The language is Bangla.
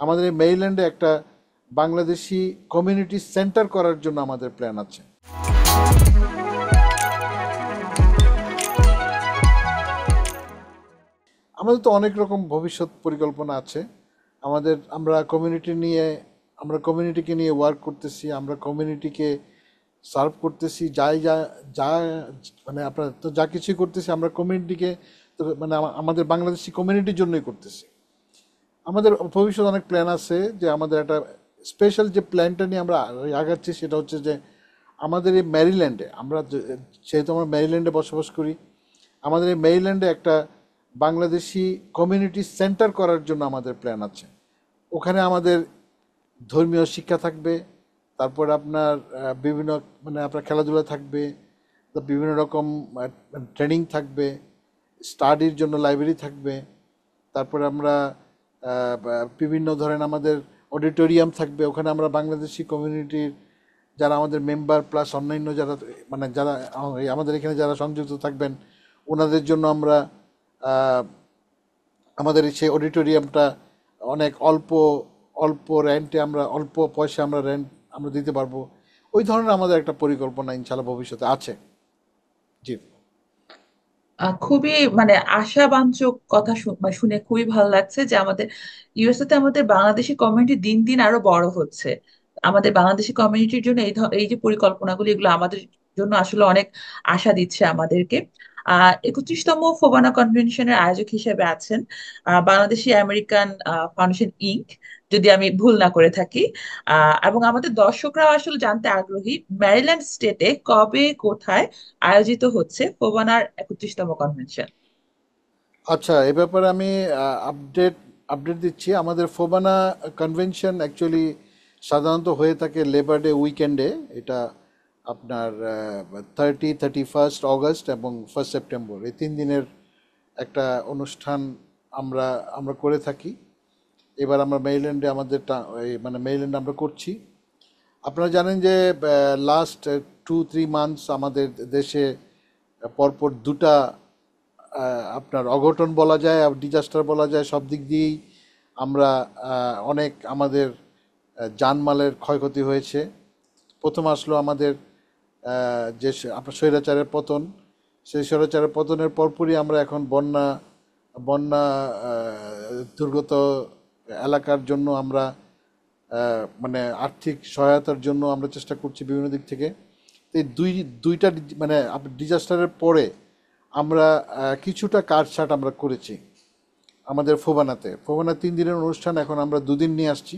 আমাদের এই মেরিল্যান্ডে একটা বাংলাদেশি কমিউনিটি সেন্টার করার জন্য আমাদের প্ল্যান আছে। আমাদের তো অনেক রকম ভবিষ্যৎ পরিকল্পনা আছে। আমরা কমিউনিটিকে নিয়ে ওয়ার্ক করতেছি, আমরা কমিউনিটিকে সার্ভ করতেছি, যা যা মানে আপনার তো যা কিছুই করতেছি আমরা কমিউনিটিকে, তো মানে আমাদের বাংলাদেশি কমিউনিটির জন্যই করতেছি। আমাদের ভবিষ্যৎ অনেক প্ল্যান আছে, যে আমাদের একটা স্পেশাল যে প্ল্যানটা নিয়ে আমরা আগাচ্ছি সেটা হচ্ছে যে আমাদের এই ম্যারিল্যান্ডে যেহেতু আমরা ম্যারিল্যান্ডে বসবাস করি, আমাদের এই মেরিল্যান্ডে একটা বাংলাদেশি কমিউনিটি সেন্টার করার জন্য আমাদের প্ল্যান আছে। ওখানে আমাদের ধর্মীয় শিক্ষা থাকবে, তারপর আপনার বিভিন্ন মানে আপনার খেলাধুলা থাকবে, তো বিভিন্ন রকম ট্রেনিং থাকবে, স্টাডির জন্য লাইব্রেরি থাকবে, তারপরে আমরা বিভিন্ন ধরেন আমাদের অডিটোরিয়াম থাকবে। ওখানে আমরা বাংলাদেশি কমিউনিটির যারা আমাদের মেম্বার প্লাস অন্যান্য যারা মানে যারা আমাদের এখানে যারা সংযুক্ত থাকবেন ওনাদের জন্য আমরা আমাদের সেই অডিটোরিয়ামটা অনেক অল্প অল্প রেন্টে আমরা অল্প পয়সা আমরা রেন্ট আমরা দিতে পারবো। ওই ধরনের আমাদের একটা পরিকল্পনা ইনশাল্লাহ ভবিষ্যতে আছে। জি। খুবই মানে আশাবাঞ্ছক কথা মানে শুনে খুবই ভালো লাগছে যে আমাদের ইউএসএ তে আমাদের বাংলাদেশি কমিউনিটি দিন দিন আরো বড় হচ্ছে। আমাদের বাংলাদেশি কমিউনিটির জন্য এই যে পরিকল্পনাগুলো এগুলো আমাদের জন্য আসলে অনেক আশা দিচ্ছে আমাদেরকে। 31তম ফোবানা কনভেনশনের আয়োজক হিসেবে আছেন বাংলাদেশি আমেরিকান ফাউন্ডেশন ইনক, যদি আমি ভুল না করে থাকি। এবং আমাদের দর্শকরাও আসলে জানতে আগ্রহী ম্যারিল্যান্ড স্টেটে কবে কোথায় আয়োজিত হচ্ছে ফোবানার 31তম কনভেনশন। আচ্ছা, এ ব্যাপারে আমি আপডেট আপডেট দিচ্ছি। আমাদের ফোবানা কনভেনশন অ্যাকচুয়ালি সাধারণত হয়ে থাকে লেবার ডে উইকেন্ডে। এটা আপনার 31 আগস্ট এবং 1 সেপ্টেম্বর, এই 3 দিনের একটা অনুষ্ঠান আমরা আমরা করে থাকি। এবার আমরা মেরিল্যান্ডে মানে মেরিল্যান্ডে আমরা করছি। আপনারা জানেন যে লাস্ট 2-3 মান্থস আমাদের দেশে পরপর দুটা আপনার অঘটন বলা যায় আর ডিজাস্টার বলা যায়, সব দিক দিয়েই আমরা অনেক আমাদের জানমালের ক্ষয়ক্ষতি হয়েছে। প্রথম আসলো আমাদের আপনার স্বৈরাচারের পতন। সেই স্বৈরাচারের পতনের পরপরই আমরা এখন বন্যা বন্যা দুর্গত এলাকার জন্য আমরা মানে আর্থিক সহায়তার জন্য আমরা চেষ্টা করছি বিভিন্ন দিক থেকে। তো এই দুইটা মানে ডিজাস্টারের পরে আমরা কিছুটা কাটছাট আমরা করেছি আমাদের ফোবানা 3 দিনের অনুষ্ঠান এখন আমরা 2 দিন নিয়ে আসছি।